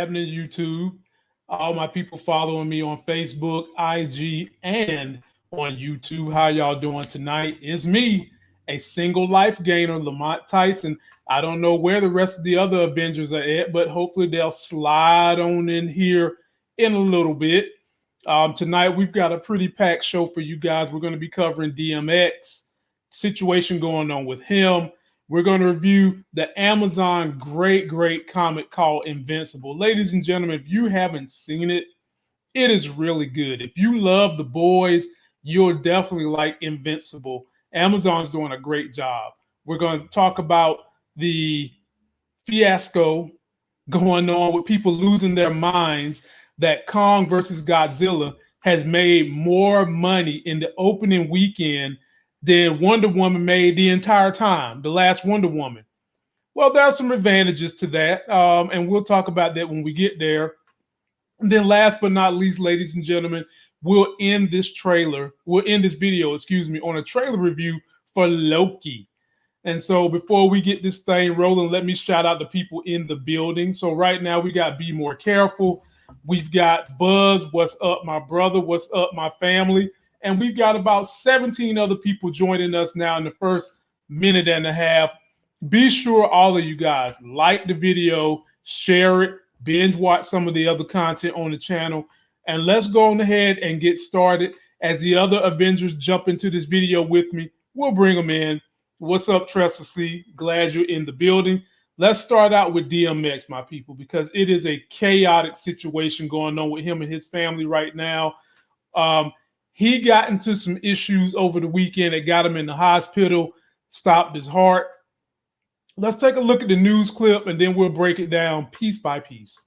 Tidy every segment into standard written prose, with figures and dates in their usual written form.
happening YouTube. All my people following me on Facebook, IG, and on YouTube. How y'all doing tonight? It's me, a single life gainer, Lamont Tyson. I don't know where the rest of the other Avengers are at, but hopefully they'll slide on in here in a little bit. Tonight we've got a pretty packed show for you guys. We're going to be covering DMX, situation going on with him. We're going to review the Amazon great comic called Invincible. Ladies and gentlemen, if you haven't seen it, it is really good. If you love the boys, you'll definitely like Invincible. Amazon's doing a great job. We're going to talk about the fiasco going on with people losing their minds that Kong versus Godzilla has made more money in the opening weekend than Wonder Woman made the entire time, the last Wonder Woman. Well, there are some advantages to that, and we'll talk about that when we get there. And then last but not least, ladies and gentlemen, we'll end this video, on a trailer review for Loki. And so before we get this thing rolling, let me shout out the people in the building. So right now we got Be More Careful. We've got Buzz, what's up, my brother? What's up, my family? And we've got about 17 other people joining us now in the first minute and a half. Be sure all of you guys like the video, share it, binge watch some of the other content on the channel. And let's go on ahead and get started. As the other Avengers jump into this video with me, we'll bring them in. What's up, Tressa C? Glad you're in the building. Let's start out with DMX, my people, because it is a chaotic situation going on with him and his family right now. He got into some issues over the weekend that got him in the hospital, stopped his heart. Let's take a look at the news clip and then we'll break it down piece by piece.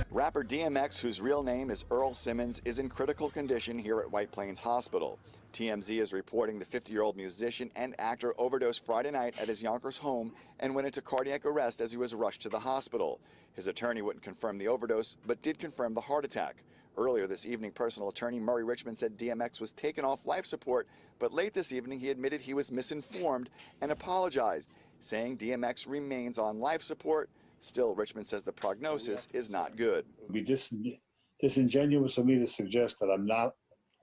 Rapper DMX, whose real name is Earl Simmons, is in critical condition here at White Plains Hospital. TMZ is reporting the 50-year-old musician and actor overdosed Friday night at his Yonkers home and went into cardiac arrest as he was rushed to the hospital. His attorney wouldn't confirm the overdose, but did confirm the heart attack. Earlier this evening, personal attorney Murray Richman said DMX was taken off life support, but late this evening he admitted he was misinformed and apologized, saying DMX remains on life support. Still, Richman says the prognosis is not good. It would be disingenuous of me to suggest that I'm not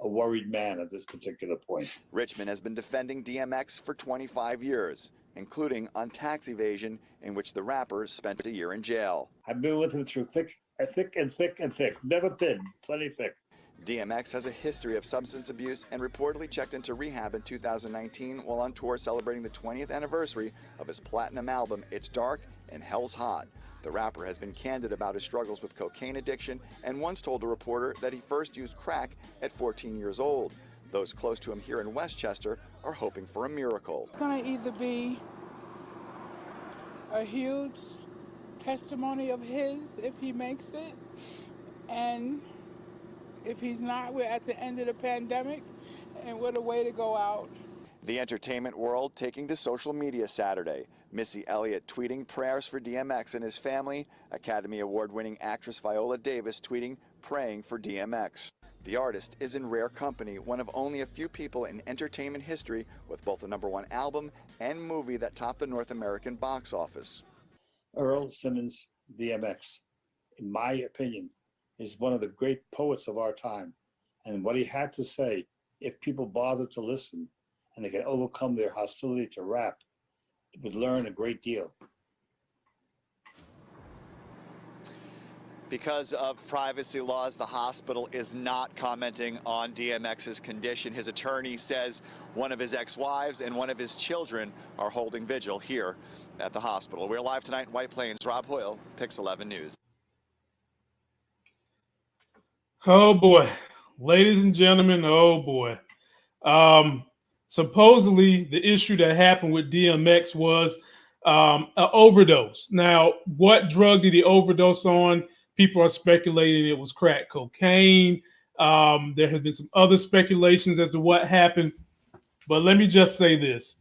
a worried man at this particular point. Richman has been defending DMX for 25 years, including on tax evasion, in which the rapper spent a year in jail. I've been with him through thick and thick, never thin, plenty thick. DMX has a history of substance abuse and reportedly checked into rehab in 2019 while on tour celebrating the 20th anniversary of his platinum album, It's Dark and Hell's Hot. The rapper has been candid about his struggles with cocaine addiction and once told a reporter that he first used crack at 14 years old. Those close to him here in Westchester are hoping for a miracle. It's going to either be a huge testimony of his if he makes it, and if he's not, we're at the end of the pandemic and what a way to go out. The entertainment world taking to social media Saturday. Missy Elliott tweeting prayers for DMX and his family. Academy Award-winning actress Viola Davis tweeting praying for DMX. The artist is in rare company, one of only a few people in entertainment history with both a #1 album and movie that topped the North American box office. Earl Simmons, DMX, in my opinion, is one of the great poets of our time. And what he had to say, if people bother to listen and they can overcome their hostility to rap, would learn a great deal. Because of privacy laws, the hospital is not commenting on DMX's condition. His attorney says one of his ex-wives and one of his children are holding vigil here at the hospital. We're live tonight in White Plains. Rob Hoyle, Pix 11 News. Oh boy, ladies and gentlemen, oh boy. Supposedly the issue that happened with DMX was an overdose. Now, what drug did he overdose on? People are speculating it was crack cocaine. There have been some other speculations as to what happened. But let me just say this.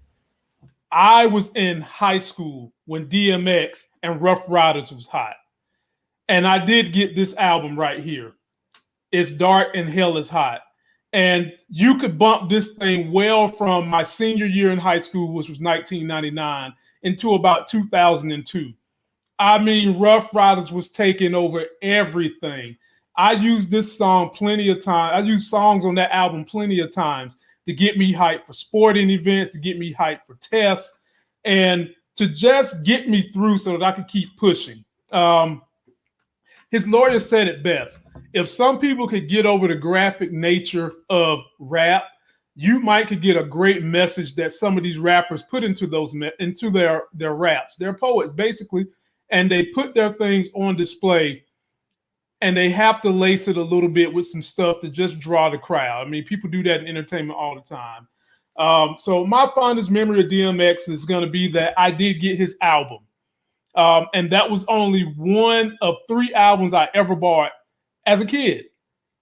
I was in high school when DMX and Rough Riders was hot. And I did get this album right here. It's Dark and Hell is Hot. And you could bump this thing well from my senior year in high school, which was 1999, into about 2002. I mean, Rough Riders was taking over everything. I used this song plenty of times. I used songs on that album plenty of times to get me hyped for sporting events, to get me hyped for tests, and to just get me through so that I could keep pushing. His lawyer said it best. If some people could get over the graphic nature of rap, you might could get a great message that some of these rappers put into their raps. They're poets basically, and they put their things on display, and they have to lace it a little bit with some stuff to just draw the crowd. I mean, people do that in entertainment all the time. So my fondest memory of DMX is going to be that I did get his album. And that was only one of 3 albums I ever bought as a kid.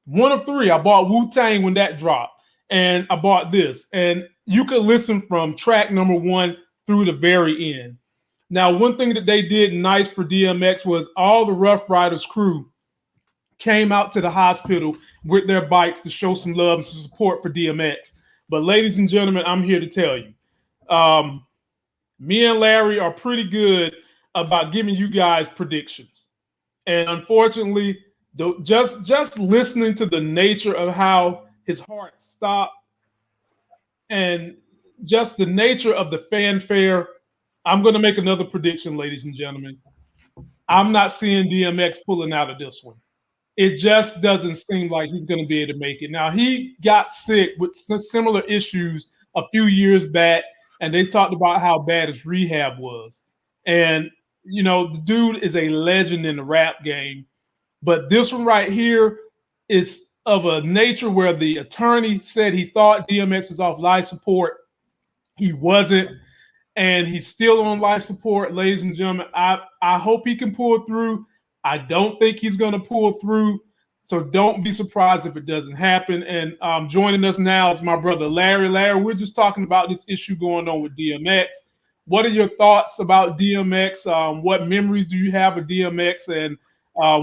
One of 3. I bought Wu-Tang when that dropped. And I bought this. And you could listen from track number 1 through the very end. Now, one thing that they did nice for DMX was all the Rough Riders crew came out to the hospital with their bikes to show some love and some support for DMX. But ladies and gentlemen, I'm here to tell you, me and Larry are pretty good about giving you guys predictions. And unfortunately, just listening to the nature of how his heart stopped and just the nature of the fanfare, I'm going to make another prediction, ladies and gentlemen. I'm not seeing DMX pulling out of this one. It just doesn't seem like he's going to be able to make it. Now, he got sick with similar issues a few years back, and they talked about how bad his rehab was. And, you know, the dude is a legend in the rap game. But this one right here is of a nature where the attorney said he thought DMX was off life support. He wasn't. And he's still on life support, ladies and gentlemen. I hope he can pull through. I don't think he's going to pull through. So don't be surprised if it doesn't happen. And joining us now is my brother, Larry. Larry, we're just talking about this issue going on with DMX. What are your thoughts about DMX? What memories do you have of DMX? And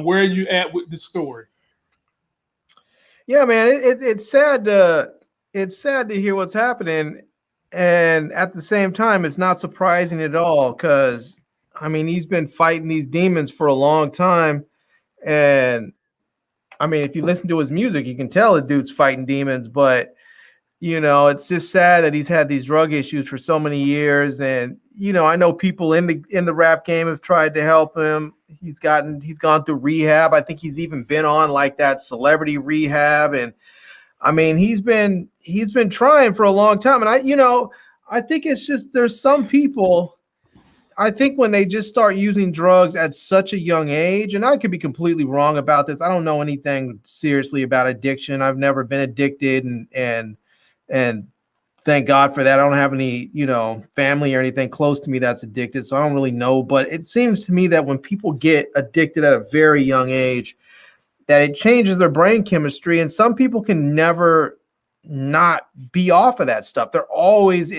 where are you at with the story? Yeah, man, it's sad to hear what's happening. And at the same time, it's not surprising at all because, I mean, he's been fighting these demons for a long time. And, I mean, if you listen to his music, you can tell the dude's fighting demons. But, you know, it's just sad that he's had these drug issues for so many years. And, you know, I know people in the rap game have tried to help him. He's gone through rehab. I think he's even been on like that celebrity rehab. And, I mean, he's been trying for a long time. And I think it's just there's some people, I think when they just start using drugs at such a young age, and I could be completely wrong about this. I don't know anything seriously about addiction. I've never been addicted and thank God for that. I don't have any, family or anything close to me that's addicted. So I don't really know. But it seems to me that when people get addicted at a very young age, that it changes their brain chemistry, and some people can never not be off of that stuff. They're always,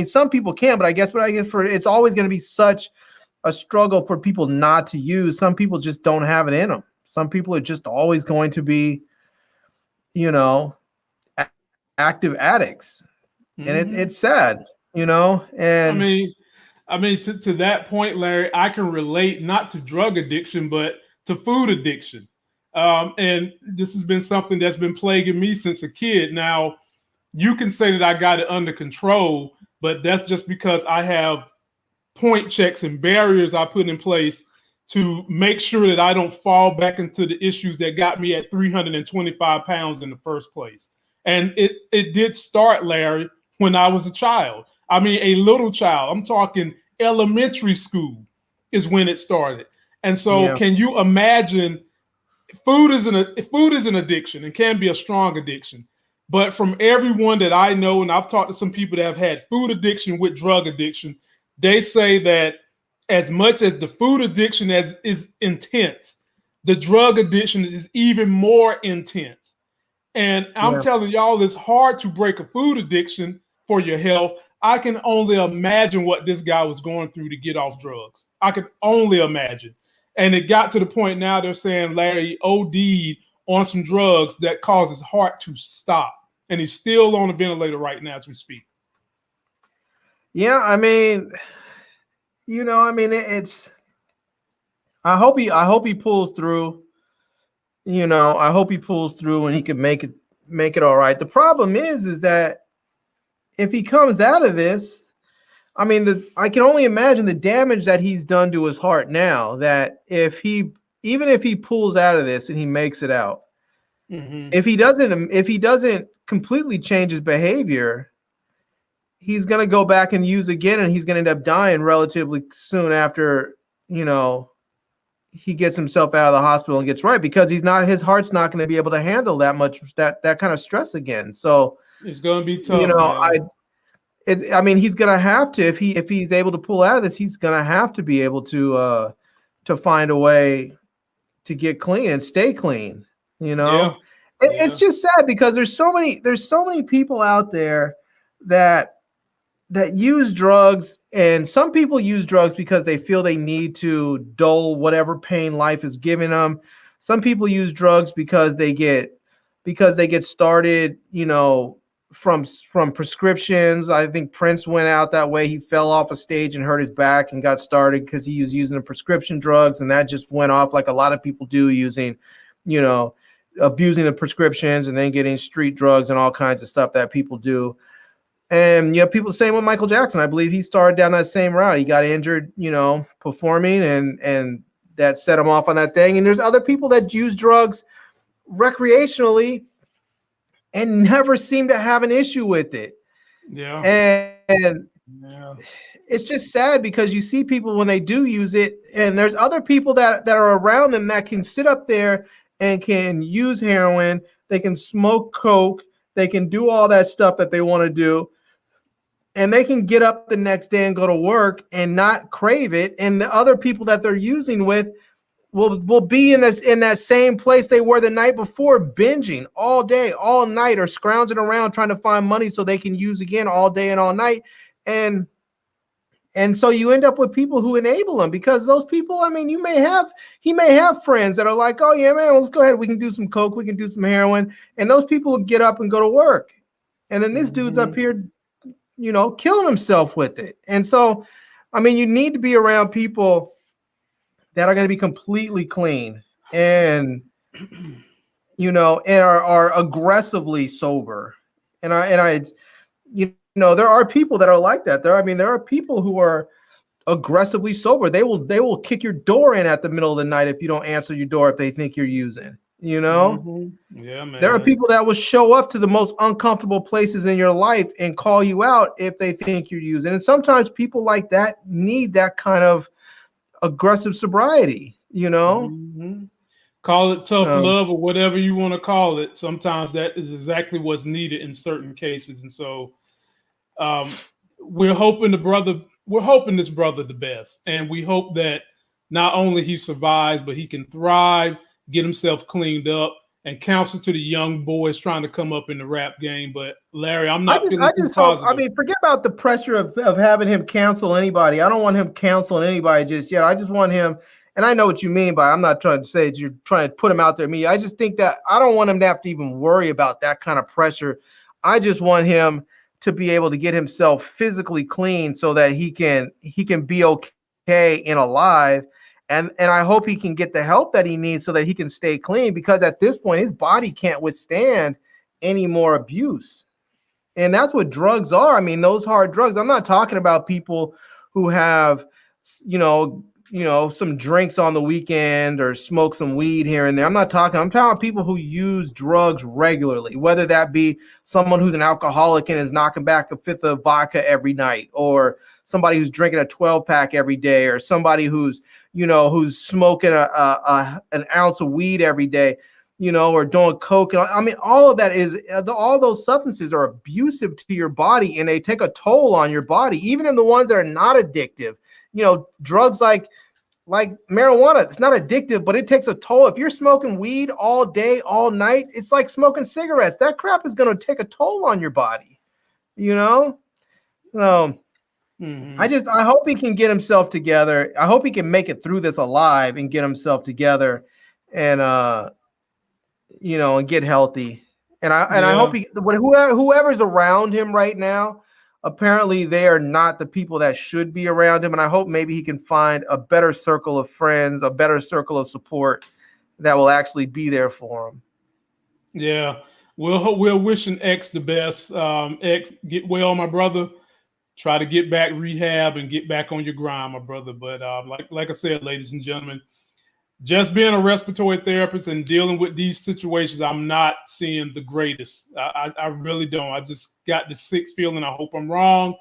some people can, but I guess it's always going to be such a struggle for people not to use. Some people just don't have it in them. Some people are just always going to be, active addicts, and it's sad, and I mean, to that point, Larry, I can relate not to drug addiction, but to food addiction. And this has been something that's been plaguing me since a kid. Now, you can say that I got it under control, but that's just because I have point checks and barriers I put in place to make sure that I don't fall back into the issues that got me at 325 pounds in the first place. And it did start, Larry, when I was a child. I mean, a little child. I'm talking elementary school is when it started. And so Can you imagine? Food is an addiction and can be a strong addiction. But from everyone that I know, and I've talked to some people that have had food addiction with drug addiction, they say that as much as the food addiction is intense, the drug addiction is even more intense. And I'm telling y'all, it's hard to break a food addiction for your health. I can only imagine what this guy was going through to get off drugs. I can only imagine. And it got to the point now they're saying Larry OD'd on some drugs that caused his heart to stop. And he's still on a ventilator right now as we speak. Yeah, I mean, it's I hope he pulls through. You know, I hope he pulls through and he can make it all right. The problem is that if he comes out of this, I mean, I can only imagine the damage that he's done to his heart now. That even if he pulls out of this and he makes it out, if he doesn't completely change his behavior, he's going to go back and use again, and he's going to end up dying relatively soon after, you know, he gets himself out of the hospital and gets right, because his heart's not going to be able to handle that much, that kind of stress again. So it's going to be tough. You know, man. I mean, he's going to have to, if he's able to pull out of this, he's going to have to be able to find a way to get clean and stay clean, you know? Yeah. It's just sad because there's so many people out there that use drugs, and some people use drugs because they feel they need to dull whatever pain life is giving them. Some people use drugs because they get started, you know, from prescriptions. I think Prince went out that way. He fell off a stage and hurt his back and got started because he was using the prescription drugs, and that just went off like a lot of people do, using, you know, abusing the prescriptions and then getting street drugs and all kinds of stuff that people do. And you know, people the same with Michael Jackson. I believe he started down that same route. He got injured, you know, performing, and that set him off on that thing. And there's other people that use drugs recreationally and never seem to have an issue with it. Yeah. And it's just sad because you see people when they do use it, and there's other people that are around them that can sit up there and can use heroin, they can smoke coke, they can do all that stuff that they want to do, and they can get up the next day and go to work and not crave it. And the other people that they're using with will be in that same place they were the night before, binging all day, all night, or scrounging around trying to find money so they can use again all day and all night. And so you end up with people who enable them, because those people, I mean, he may have friends that are like, oh yeah, man, let's go ahead. We can do some coke. We can do some heroin. And those people will get up and go to work. And then this dude's up here, you know, killing himself with it. And so, I mean, you need to be around people that are going to be completely clean and, you know, and are aggressively sober. And I, you know, there are people that are like that. There are people who are aggressively sober. They will kick your door in at the middle of the night if you don't answer your door if they think you're using, you know? Yeah, man. There are people that will show up to the most uncomfortable places in your life and call you out if they think you're using. And sometimes people like that need that kind of aggressive sobriety, you know? Call it tough love or whatever you want to call it. Sometimes that is exactly what's needed in certain cases. And so we're hoping this brother the best. And we hope that not only he survives, but he can thrive, get himself cleaned up, and counsel to the young boys trying to come up in the rap game. But Larry, I'm not feeling too positive. I mean, forget about the pressure of having him counsel anybody. I don't want him counseling anybody just yet. I just want him, and I know what you mean by, I'm not trying to say that you're trying to put him out there. Me, I just think that I don't want him to have to even worry about that kind of pressure. I just want him to be able to get himself physically clean so that he can be okay and alive. And I hope he can get the help that he needs so that he can stay clean, because at this point, his body can't withstand any more abuse. And that's what drugs are. I mean, those hard drugs. I'm not talking about people who have, you know, some drinks on the weekend or smoke some weed here and there. I'm talking about people who use drugs regularly, whether that be someone who's an alcoholic and is knocking back a fifth of vodka every night, or somebody who's drinking a 12-pack every day, or somebody who's smoking an ounce of weed every day, you know, or doing coke. I mean, all of that all those substances are abusive to your body, and they take a toll on your body, even in the ones that are not addictive. You know, drugs like marijuana, it's not addictive, but it takes a toll. If you're smoking weed all day, all night, it's like smoking cigarettes. That crap is going to take a toll on your body, you know? So I hope he can get himself together. I hope he can make it through this alive and get himself together and, you know, and get healthy. And I hope whoever's around him right now, apparently they are not the people that should be around him. And I hope maybe he can find a better circle of friends, a better circle of support that will actually be there for him. Yeah, we're wishing X the best. X, get well, my brother. Try to get back rehab and get back on your grind, my brother. But like I said, ladies and gentlemen, just being a respiratory therapist and dealing with these situations, I'm not seeing the greatest. I really don't. I just got this sick feeling. I hope I'm wrong,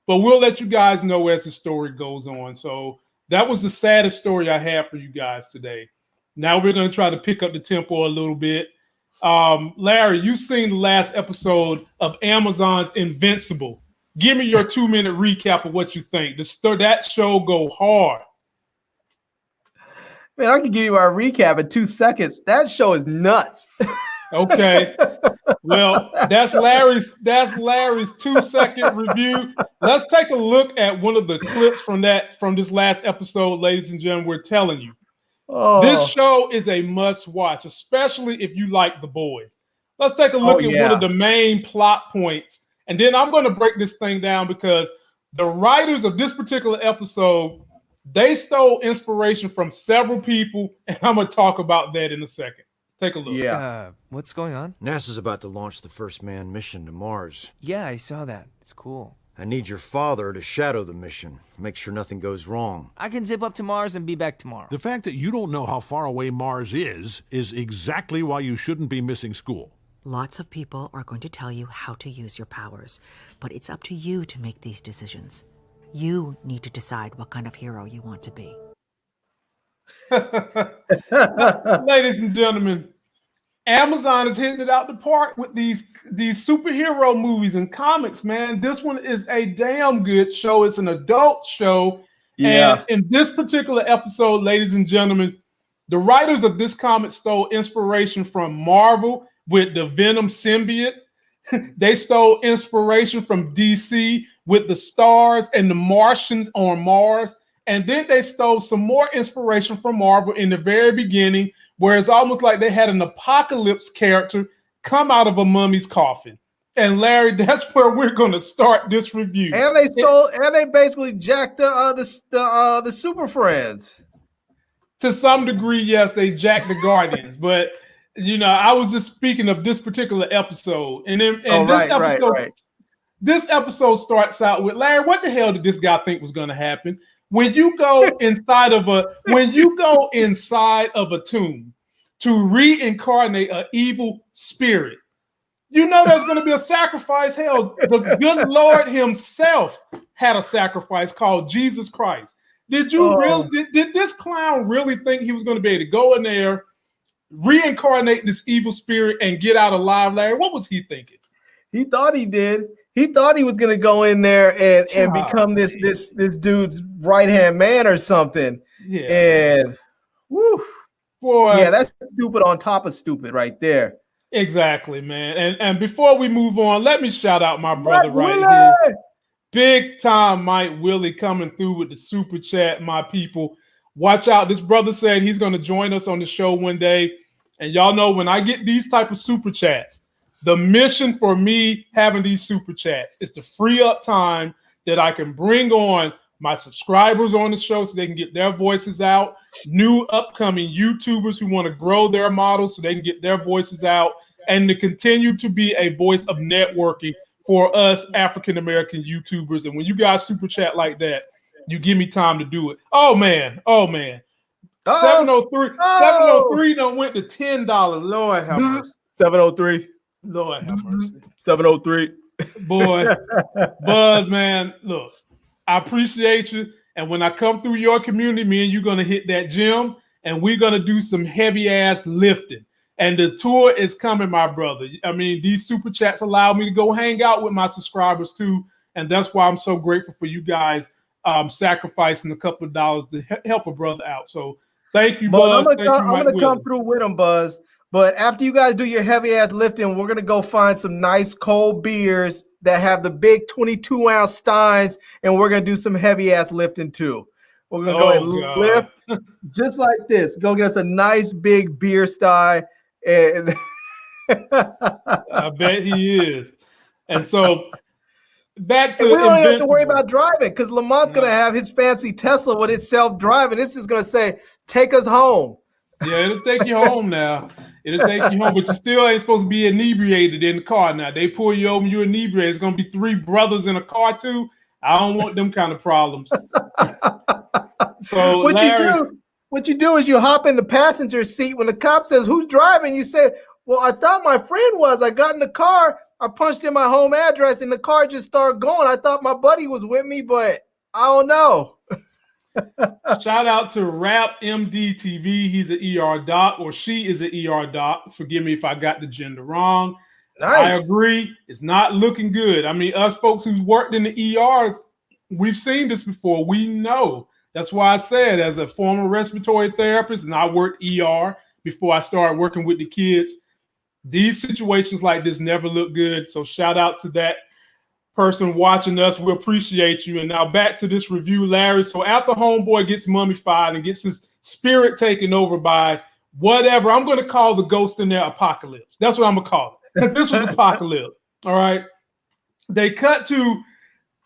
but we'll let you guys know as the story goes on. So that was the saddest story I had for you guys today. Now we're going to try to pick up the tempo a little bit. Larry, you've seen the last episode of Amazon's Invincible. Give me your 2-minute recap of what you think. That show go hard. Man, I can give you our recap in 2 seconds. That show is nuts. Okay. Well, that's Larry's 2-second review. Let's take a look at one of the clips from this last episode, ladies and gentlemen. We're telling you. This show is a must watch, especially if you like The Boys. Let's take a look at one of the main plot points. And then I'm going to break this thing down because the writers of this particular episode, they stole inspiration from several people, and I'm going to talk about that in a second. Take a look. Yeah. What's going on? NASA's about to launch the first manned mission to Mars. Yeah, I saw that. It's cool. I need your father to shadow the mission, make sure nothing goes wrong. I can zip up to Mars and be back tomorrow. The fact that you don't know how far away Mars is exactly why you shouldn't be missing school. Lots of people are going to tell you how to use your powers, but it's up to you to make these decisions. You need to decide what kind of hero you want to be. Ladies and gentlemen, Amazon is hitting it out the park with these superhero movies and comics, man. This one is a damn good show. It's an adult show. Yeah. And in this particular episode, ladies and gentlemen, the writers of this comic stole inspiration from Marvel with the Venom symbiote. They stole inspiration from DC with the stars and the Martians on Mars. And then they stole some more inspiration from Marvel in the very beginning, where it's almost like they had an apocalypse character come out of a mummy's coffin. And Larry, that's where we're going to start this review. And they basically jacked the Super Friends. To some degree, yes, they jacked the Guardians, but I was just speaking of this particular episode. And this episode starts out with, Larry, what the hell did this guy think was going to happen? When you go inside of a tomb to reincarnate an evil spirit, there's going to be a sacrifice. Hell, the good Lord himself had a sacrifice called Jesus Christ. Did this clown really think he was going to be able to go in there, reincarnate this evil spirit, and get out alive, Larry? What was he thinking? He thought he did. He thought he was going to go in there and become this dude's right-hand man or something. Yeah. And woo, boy. Yeah, that's stupid on top of stupid right there. Exactly, man. And before we move on, let me shout out my brother here. Big time Mike Willie coming through with the super chat, my people. Watch out. This brother said he's going to join us on the show one day. And y'all know when I get these type of super chats, the mission for me having these super chats is to free up time that I can bring on my subscribers on the show so they can get their voices out, new upcoming YouTubers who want to grow their models so they can get their voices out, and to continue to be a voice of networking for us African-American YouTubers. And when you guys super chat like that, you give me time to do it. Oh, man. 703 done went to $10. Lord have mercy. 703. Lord have mercy. 703. Boy, Buzz, man, look, I appreciate you. And when I come through your community, me and you're going to hit that gym, and we're going to do some heavy-ass lifting. And the tour is coming, my brother. I mean, these super chats allow me to go hang out with my subscribers, too. And that's why I'm so grateful for you guys sacrificing a couple of dollars to help a brother out. So thank you, Buzz. I'm going to come through with them, Buzz. But after you guys do your heavy ass lifting, we're going to go find some nice cold beers that have the big 22-ounce steins, and we're going to do some heavy ass lifting too. We're going to go and lift just like this. Go get us a nice big beer stein. And I bet he is. And so back And to we don't even have to worry Invincible. about driving because Lamont's going to have his fancy Tesla with its self-driving. It's just going to say, take us home. Yeah, it'll take you home now. It'll take you home, but you still ain't supposed to be inebriated in the car now. They pull you over, you're inebriated. It's going to be 3 brothers in a car too. I don't want them kind of problems. So what you do is you hop in the passenger seat when the cop says, who's driving? You say, well, I thought my friend was. I got in the car. I punched in my home address and the car just started going. I thought my buddy was with me, but I don't know. Shout out to Rap MD TV. He's an ER doc, or she is an ER doc. Forgive me if I got the gender wrong. Nice. I agree. It's not looking good. I mean, us folks who's worked in the ER, we've seen this before. We know. That's why I said, as a former respiratory therapist, and I worked ER before I started working with the kids, these situations like this never look good. So shout out to that person watching us. We appreciate you. And now back to this review, Larry. So after homeboy gets mummified and gets his spirit taken over by whatever, I'm going to call the ghost in there Apocalypse. That's what I'm going to call it. This was Apocalypse. All right. They cut to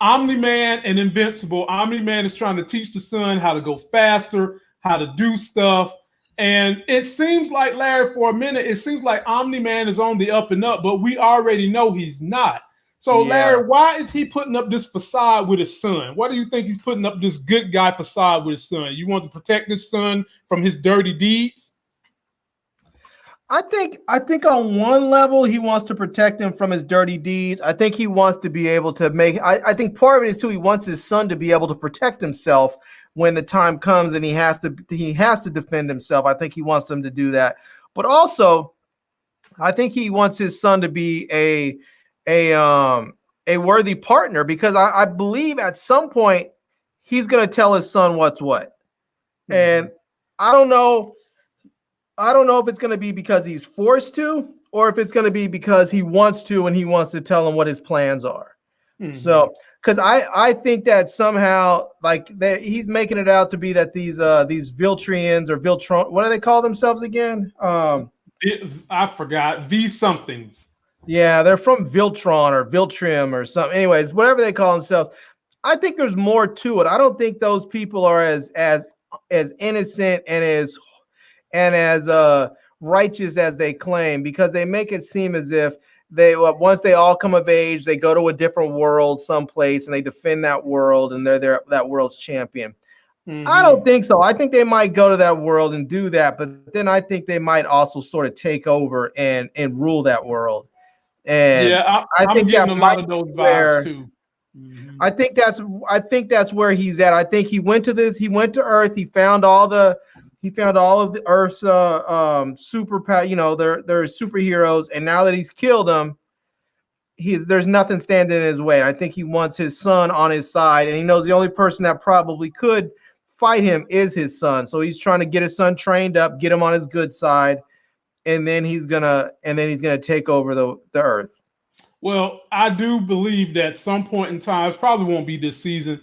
Omni-Man and Invincible. Omni-Man is trying to teach the son how to go faster, how to do stuff. And it seems like, Larry, for a minute, it seems like Omni-Man is on the up and up, but we already know he's not. So, Larry, why is he putting up this facade with his son? Why do you think he's putting up this good guy facade with his son? You want to protect his son from his dirty deeds? I think on one level, he wants to protect him from his dirty deeds. I think he wants to be able to make, I think part of it is too, he wants his son to be able to protect himself when the time comes and he has to defend himself. I think he wants him to do that. But also, I think he wants his son to be a worthy partner, because I believe at some point he's going to tell his son what's what. Mm-hmm. And I don't know if it's going to be because he's forced to, or if it's going to be because he wants to and he wants to tell him what his plans are. Mm-hmm. So, because I think that somehow, like, he's making it out to be that these Viltrians or Viltron, what do they call themselves again? I forgot. V somethings. Yeah, they're from Viltron or Viltrim or something. Anyways, whatever they call themselves, I think there's more to it. I don't think those people are as innocent and as righteous as they claim, because they make it seem as if once they all come of age, they go to a different world someplace and they defend that world and they're that world's champion. Mm-hmm. I don't think so. I think they might go to that world and do that, but then I think they might also sort of take over and rule that world. And yeah, I think getting a lot of those vibes too. Mm-hmm. I think that's where he's at. I think he went to Earth. He found all of the Earth's superpower. They're superheroes, and now that he's killed them, there's nothing standing in his way. And I think he wants his son on his side, and he knows the only person that probably could fight him is his son. So he's trying to get his son trained up, get him on his good side. And then he's gonna take over the Earth. Well, I do believe that some point in time, it probably won't be this season,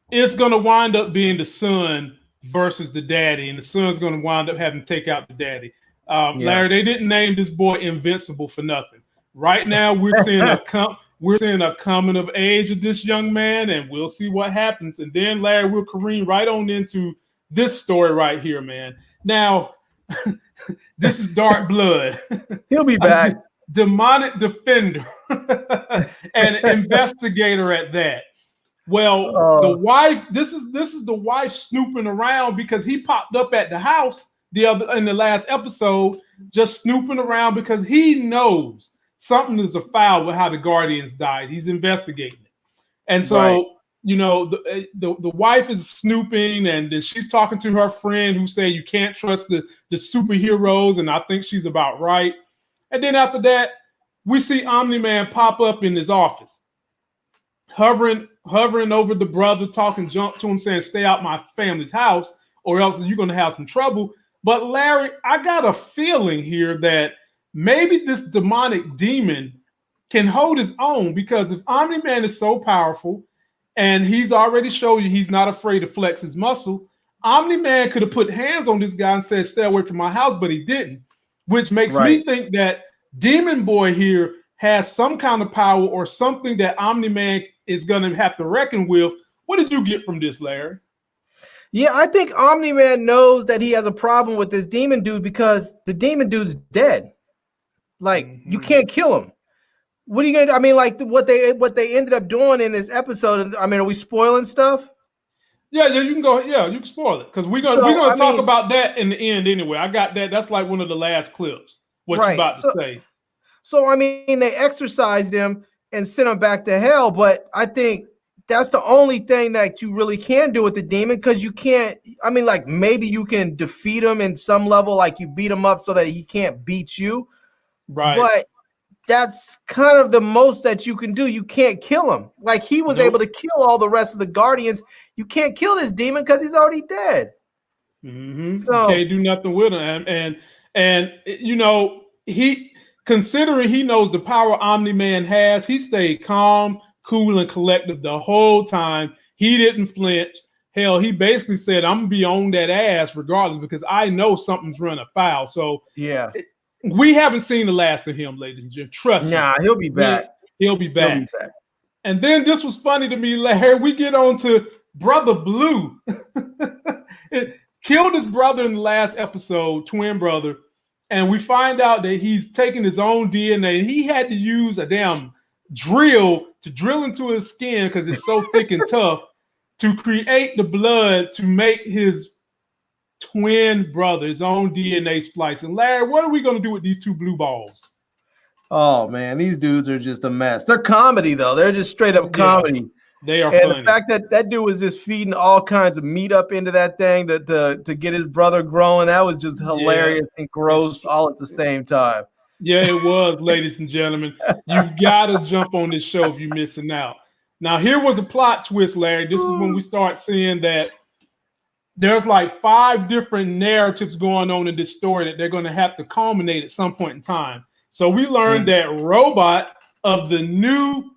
it's gonna wind up being the son versus the daddy, and the son's gonna wind up having to take out the daddy. Larry, they didn't name this boy Invincible for nothing. Right now, we're seeing a coming of age of this young man, and we'll see what happens. And then, Larry, we'll careen right on into this story right here, man. Now. This is Dark Blood. He'll be back. Demonic defender and investigator at that. Well, the wife. This is the wife snooping around, because he popped up at the house in the last episode, just snooping around because he knows something is afoul with how the Guardians died. He's investigating it, and so. Right. The wife is snooping, and then she's talking to her friend who say you can't trust the superheroes, and I think she's about right. And then after that, we see Omni-Man pop up in his office, hovering over the brother, talking junk to him, saying, "Stay out my family's house, or else you're going to have some trouble." But Larry, I got a feeling here that maybe this demonic demon can hold his own, because if Omni-Man is so powerful, and he's already showed you he's not afraid to flex his muscle, Omni-Man could have put hands on this guy and said, "Stay away from my house," but he didn't, which makes me think that Demon Boy here has some kind of power or something that Omni-Man is going to have to reckon with. What did you get from this, Larry? Yeah, I think Omni-Man knows that he has a problem with this demon dude because the demon dude's dead. Like, you can't kill him. What are you gonna? I mean, like what they ended up doing in this episode. I mean, are we spoiling stuff? Yeah, you can go. Yeah, you can spoil it because we're gonna talk about that in the end anyway. I got that. That's like one of the last clips. What you about to say? So I mean, they exorcised him and sent him back to hell. But I think that's the only thing that you really can do with the demon because you can't. I mean, like maybe you can defeat him in some level, like you beat him up so that he can't beat you. Right. But that's kind of the most that you can do. You can't kill him. Like he was able to kill all the rest of the Guardians. You can't kill this demon because he's already dead. So you can't do nothing with him. And you know, considering he knows the power Omni-Man has, he stayed calm, cool, and collected the whole time. He didn't flinch. Hell, he basically said, I'm gonna be on that ass regardless because I know something's running afoul. So yeah. We haven't seen the last of him, ladies and gentlemen. Trust me. Nah, he'll be back. He'll be back. And then this was funny to me, Larry. We get on to Brother Blue. It killed his brother in the last episode, twin brother. And we find out that he's taking his own DNA. He had to use a damn drill to drill into his skin because it's so thick and tough to create the blood to make his twin brother, his own DNA splice. And Larry, what are we going to do with these two blue balls? Oh man, these dudes are just a mess. They're comedy though. They're just straight up comedy. They are and funny. The fact that that dude was just feeding all kinds of meat up into that thing to get his brother growing, that was just hilarious and gross all at the same time. Yeah, it was, ladies and gentlemen. You've got to jump on this show if you're missing out. Now, here was a plot twist, Larry. This is when we start seeing that there's like 5 different narratives going on in this story that they're going to have to culminate at some point in time. So we learned that Robot of the new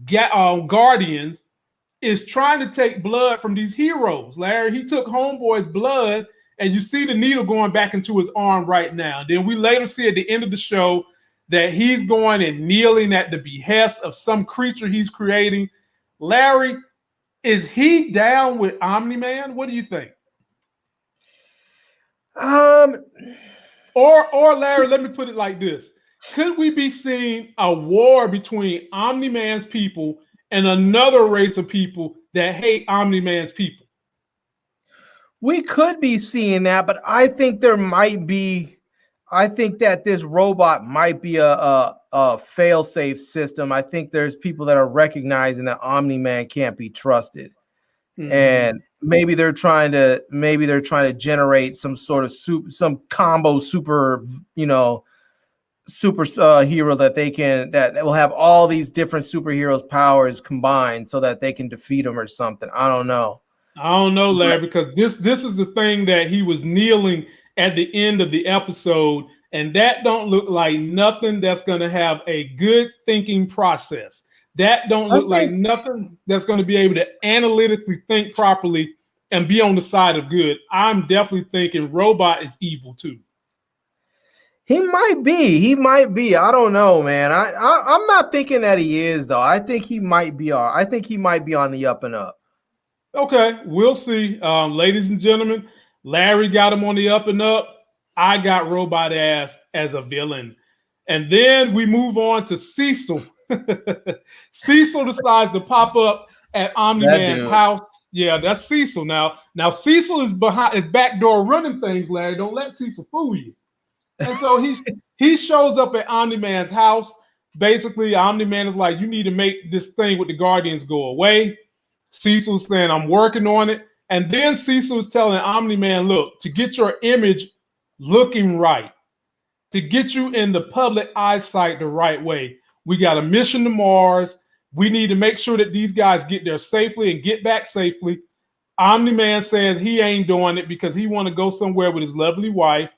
Guardians is trying to take blood from these heroes. Larry, he took Homeboy's blood, and you see the needle going back into his arm right now. Then we later see at the end of the show that he's going and kneeling at the behest of some creature he's creating. Larry, is he down with Omni-Man? What do you think? Or Larry, let me put it like this. Could we be seeing a war between Omni-Man's people and another race of people that hate Omni-Man's people? We could be seeing that, but I think there might be. I think that this robot might be a fail-safe system. I think there's people that are recognizing that Omni-Man can't be trusted, and maybe they're trying to generate some sort of some combo super hero that will have all these different superheroes' powers combined so that they can defeat him or something. I don't know. I don't know, Larry, because this is the thing that he was kneeling at the end of the episode, and that don't look like nothing that's going to have a good thinking process. That don't look like nothing that's going to be able to analytically think properly and be on the side of good. I'm definitely thinking Robot is evil too. He might be. I don't know, man. I'm not thinking that he is though. I think he might be. I think he might be on the up and up. Okay, we'll see. Ladies and gentlemen, Larry got him on the up and up. I got Robot Ass as a villain. And then we move on to Cecil. Cecil decides to pop up at Omni-Man's house. Yeah, that's Cecil now. Now Cecil is behind his back door running things, Larry. Don't let Cecil fool you. And so he shows up at Omni-Man's house. Basically, Omni-Man is like, you need to make this thing with the Guardians go away. Cecil's saying, I'm working on it. And then Cecil's telling Omni-Man, look, to get your image looking right, to get you in the public eyesight the right way, we got a mission to Mars. We need to make sure that these guys get there safely and get back safely. Omni-Man says he ain't doing it because he want to go somewhere with his lovely wife.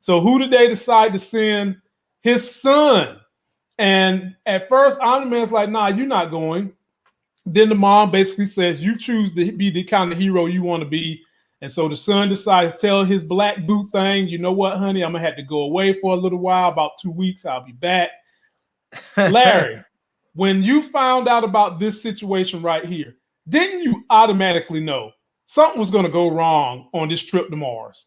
So who did they decide to send? His son. And at first, Omni-Man's like, nah, you're not going. Then the mom basically says, you choose to be the kind of hero you want to be. And so the son decides to tell his black boot thing, you know what, honey, I'm going to have to go away for a little while, about 2 weeks. I'll be back. Larry, when you found out about this situation right here, didn't you automatically know something was going to go wrong on this trip to Mars?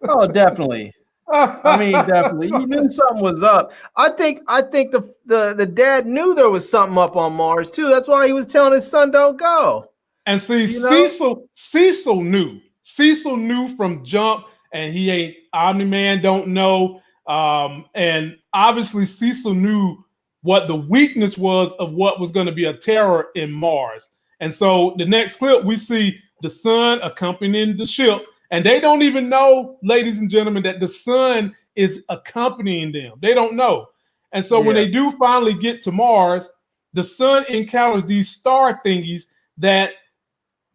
Oh, definitely. I mean, definitely. You knew something was up. I think the dad knew there was something up on Mars too. That's why he was telling his son don't go. And see, You know? Cecil knew. Cecil knew from jump, and he ain't Omni-Man don't know. And obviously Cecil knew what the weakness was of what was going to be a terror in Mars. And so the next clip, we see the son accompanying the ship, and they don't even know, ladies and gentlemen, that the son is accompanying them. They don't know. And so when they do finally get to Mars, the son encounters these star thingies that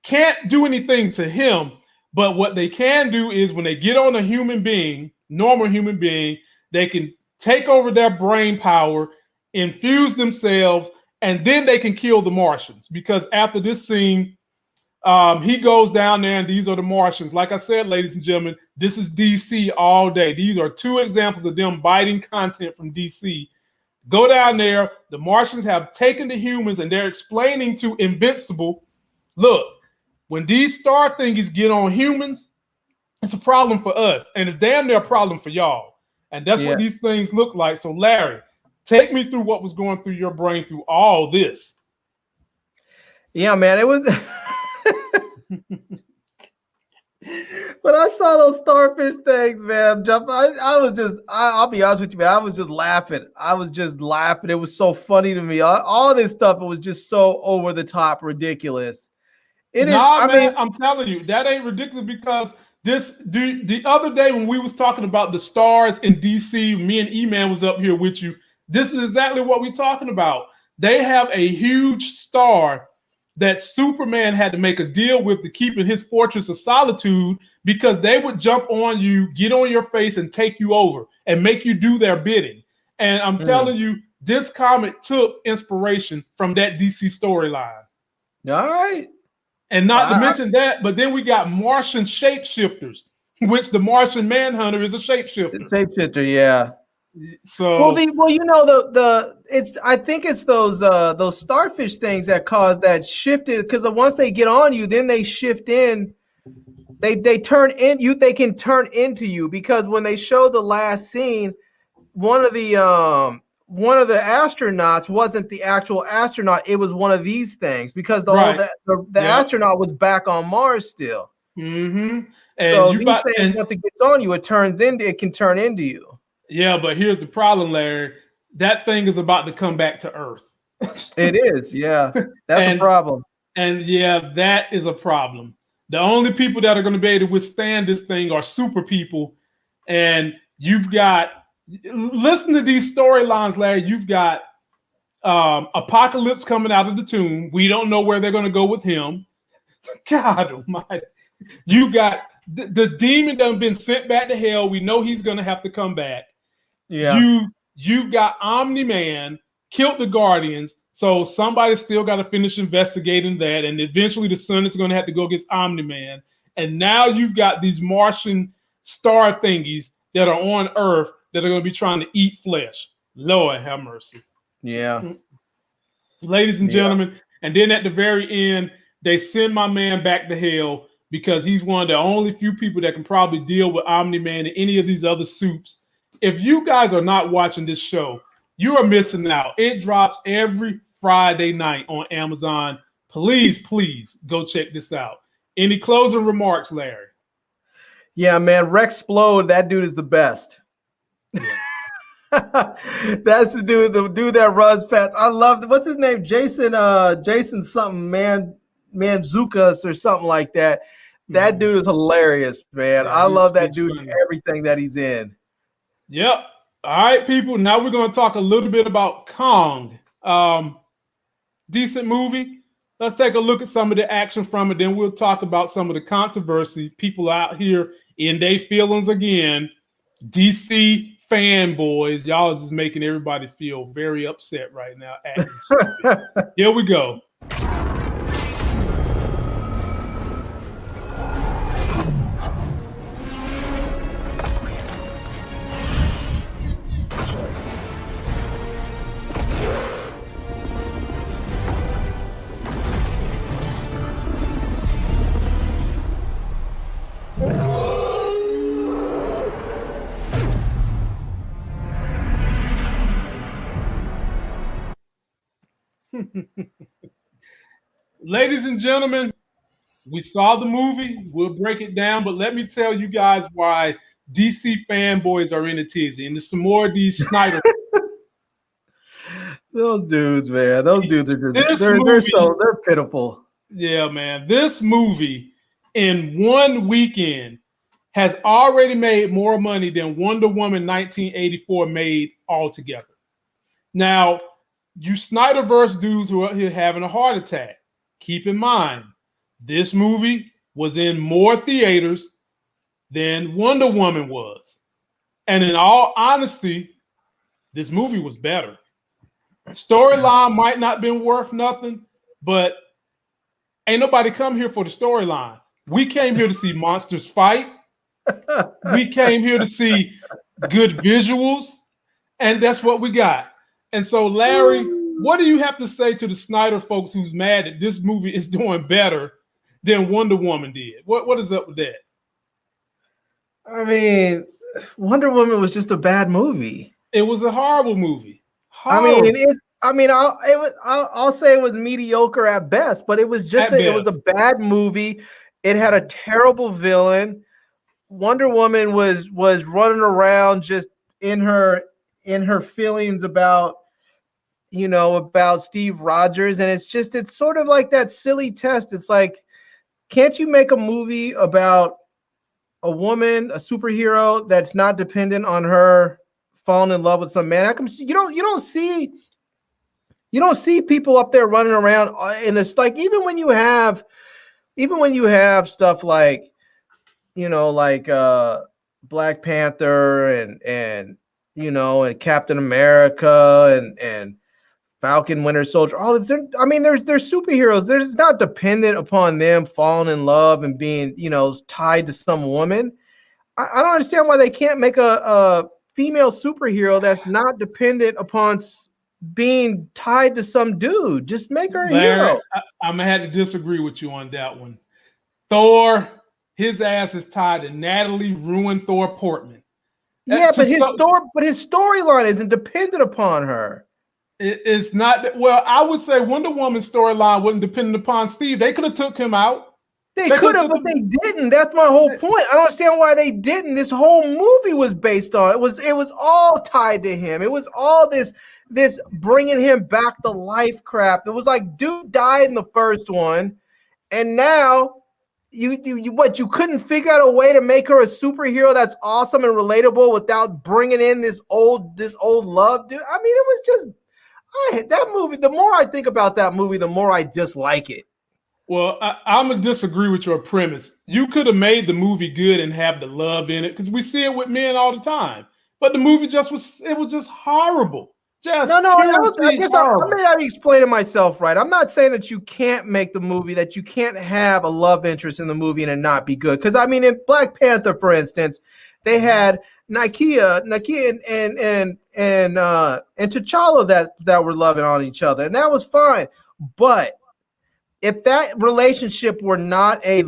can't do anything to him, but what they can do is when they get on a human being, normal human being, they can take over their brain power, infuse themselves, and then they can kill the Martians. Because after this scene, he goes down there, and these are the Martians. Like I said, ladies and gentlemen, this is DC all day. These are two examples of them biting content from DC. Go down there. The Martians have taken the humans, and they're explaining to Invincible, look, when these star thingies get on humans, it's a problem for us, and it's damn near a problem for y'all. And that's what these things look like. So, Larry, take me through what was going through your brain through all this. Yeah, man, it was. When I saw those starfish things, man, I'll be honest with you, man, I was just laughing. It was so funny to me. All this stuff, it was just so over the top ridiculous. I'm telling you, that ain't ridiculous, because the other day when we was talking about the stars in DC, me and E-Man was up here with you. This is exactly what we're talking about. They have a huge star that Superman had to make a deal with to keep in his fortress of solitude, because they would jump on you, get on your face, and take you over and make you do their bidding. And I'm telling you, this comic took inspiration from that DC storyline. All right. And not to mention that, but then we got Martian shapeshifters, which the Martian Manhunter is a shapeshifter. Shapeshifter, yeah. So I think it's those starfish things that cause that shifted, because once they get on you, then they shift in. They turn in you. They can turn into you, because when they show the last scene, one of the astronauts wasn't the actual astronaut. It was one of these things, because the astronaut was back on Mars still. Mm-hmm. And so once it gets on you, it can turn into you. Yeah, but here's the problem, Larry. That thing is about to come back to Earth. It is, yeah. That's a problem. And yeah, that is a problem. The only people that are going to be able to withstand this thing are super people. And you've got, listen to these storylines, Larry. You've got Apocalypse coming out of the tomb. We don't know where they're going to go with him. God almighty. You got the demon that has been sent back to hell. We know he's going to have to come back. Yeah. You've got Omni-Man killed the Guardians, so somebody's still got to finish investigating that, and eventually the Sun is going to have to go against Omni-Man. And now you've got these Martian star thingies that are on Earth that are going to be trying to eat flesh. Lord have mercy. Yeah. Ladies and gentlemen, and then at the very end, they send my man back to hell, because he's one of the only few people that can probably deal with Omni-Man and any of these other soups. If you guys are not watching this show, you are missing out. It drops every Friday night on Amazon. Please, please go check this out. Any closing remarks, Larry? Yeah, man, Rexplode, that dude is the best. Yeah. That's the dude that runs fast. I love what's his name? Jason something, Manzukas or something like that. That dude is hilarious, man. Yeah, I love that dude in everything that he's in. Yep. All right, people. Now we're going to talk a little bit about Kong. Decent movie. Let's take a look at some of the action from it. Then we'll talk about some of the controversy. People out here in their feelings again. DC fanboys. Y'all are just making everybody feel very upset right now. Here we go. Ladies and gentlemen, we saw the movie. We'll break it down, but let me tell you guys why DC fanboys are in a tizzy. And there's some more of these Snyder. Those dudes, man. Those dudes are just This they're pitiful. Yeah, man. This movie in one weekend has already made more money than Wonder Woman 1984 made altogether. Now, you Snyderverse dudes who are here having a heart attack, keep in mind, this movie was in more theaters than Wonder Woman was. And in all honesty, this movie was better. Storyline might not been worth nothing, but ain't nobody come here for the storyline. We came here to see monsters fight. We came here to see good visuals, and that's what we got. And so, Larry, what do you have to say to the Snyder folks who's mad that this movie is doing better than Wonder Woman did? What is up with that? I mean, Wonder Woman was just a bad movie. It was a horrible movie. Horrible. I'll say it was mediocre at best, but it was just it was a bad movie. It had a terrible villain. Wonder Woman was running around just in her feelings about Steve Rogers, and it's sort of like that silly test. It's like, can't you make a movie about a woman, a superhero that's not dependent on her falling in love with some man? How come you don't see people up there running around, and it's like even when you have stuff like Black Panther and Captain America and Falcon, Winter Soldier, all this. They're superheroes. They're not dependent upon them falling in love and being tied to some woman. I don't understand why they can't make a female superhero that's not dependent upon being tied to some dude. Just make her a hero. I'm gonna have to disagree with you on that one. Thor, his ass is tied to Natalie ruined Thor Portman. Yeah, but his storyline isn't dependent upon her. It's not. Well, I would say Wonder Woman's storyline wasn't dependent upon Steve. They could have took him out. They could have, but they didn't. That's my whole point. I don't understand why they didn't. This whole movie was based on it was all tied to him. It was all this bringing him back to life crap. It was like dude died in the first one, and now you couldn't figure out a way to make her a superhero that's awesome and relatable without bringing in this old love dude. I mean, it was just that movie. The more I think about that movie, the more I dislike it. Well, I'm gonna disagree with your premise. You could have made the movie good and have the love in it, because we see it with men all the time. But the movie was just horrible. I guess I may not be explaining myself right. I'm not saying that you can't make the movie, that you can't have a love interest in the movie and it not be good. Because I mean, in Black Panther, for instance, they had Nakia and T'Challa that were loving on each other, and that was fine. But if that relationship were not a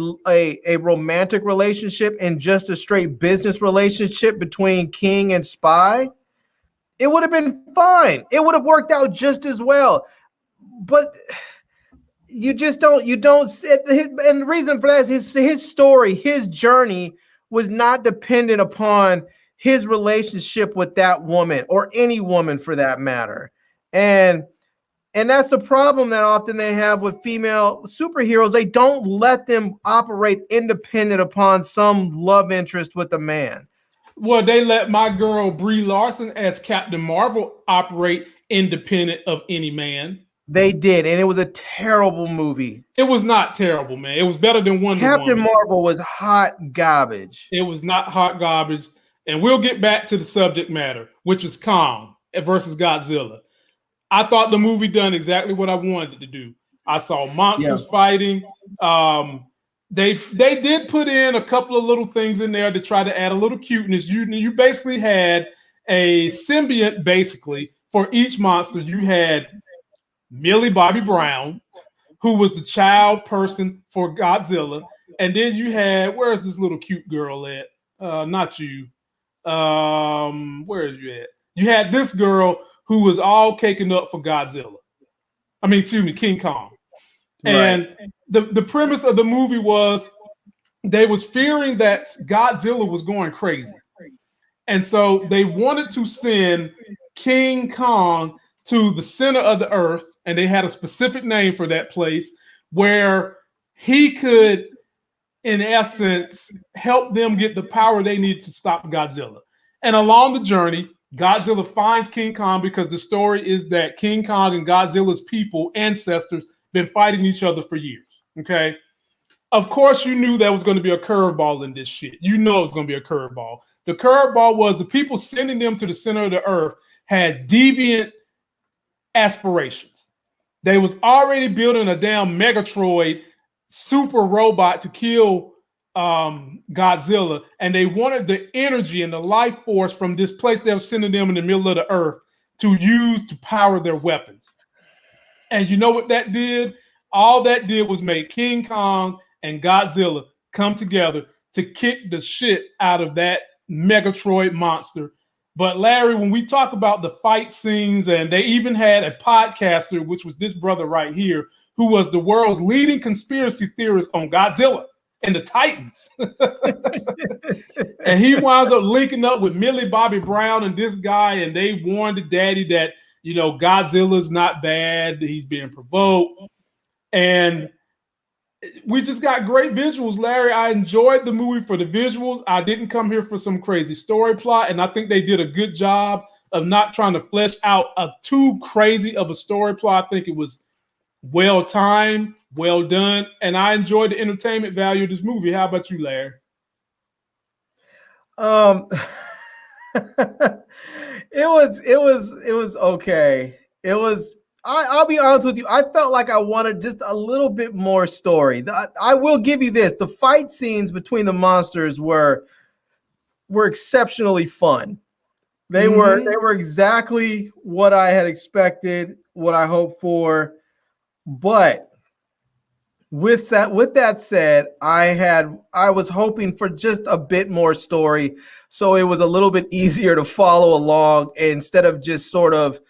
romantic relationship and just a straight business relationship between King and Spy, it would have been fine. It would have worked out just as well. But you don't. And the reason for that is his story, his journey was not dependent upon his relationship with that woman or any woman for that matter. And that's the problem that often they have with female superheroes. They don't let them operate independent upon some love interest with a man. Well, they let my girl Brie Larson as Captain Marvel operate independent of any man. They did, and it was a terrible movie. It was not terrible, man. It was better than Wonder Woman. Captain Marvel was hot garbage. It was not hot garbage. And we'll get back to the subject matter, which is Kong versus Godzilla. I thought the movie done exactly what I wanted it to do. I saw monsters fighting. They did put in a couple of little things in there to try to add a little cuteness. You basically had a symbiont, basically, for each monster. You had Millie Bobby Brown, who was the child person for Godzilla. And then you had, where's this little cute girl at? Not you. Where is you at? You had this girl who was all caking up for Godzilla. King Kong. And the premise of the movie was they was fearing that Godzilla was going crazy. And so they wanted to send King Kong to the center of the earth, and they had a specific name for that place where he could, in essence, help them get the power they need to stop Godzilla. And along the journey, Godzilla finds King Kong because the story is that King Kong and Godzilla's people, ancestors, been fighting each other for years. Okay. Of course, you knew there was going to be a curveball in this shit. You know it was going to be a curveball. The curveball was the people sending them to the center of the earth had deviant aspirations. They was already building a damn Megatroid super robot to kill Godzilla, and they wanted the energy and the life force from this place they were sending them in the middle of the earth to use to power their weapons. And you know what that did? All that did was make King Kong and Godzilla come together to kick the shit out of that Megatroid monster. But Larry, when we talk about the fight scenes, and they even had a podcaster, which was this brother right here, who was the world's leading conspiracy theorist on Godzilla and the Titans. And he winds up linking up with Millie Bobby Brown and this guy, and they warned the daddy that, you know, Godzilla's not bad, he's being provoked. And we just got great visuals, Larry. I enjoyed the movie for the visuals. I didn't come here for some crazy story plot, and I think they did a good job of not trying to flesh out a too crazy of a story plot. I think it was well timed, well done, and I enjoyed the entertainment value of this movie. How about you, Larry? It was okay. It was. I'll be honest with you. I felt like I wanted just a little bit more story. I will give you this: the fight scenes between the monsters were exceptionally fun. They were exactly what I had expected, what I hoped for. But with that said, I was hoping for just a bit more story, so it was a little bit easier to follow along instead of just sort of.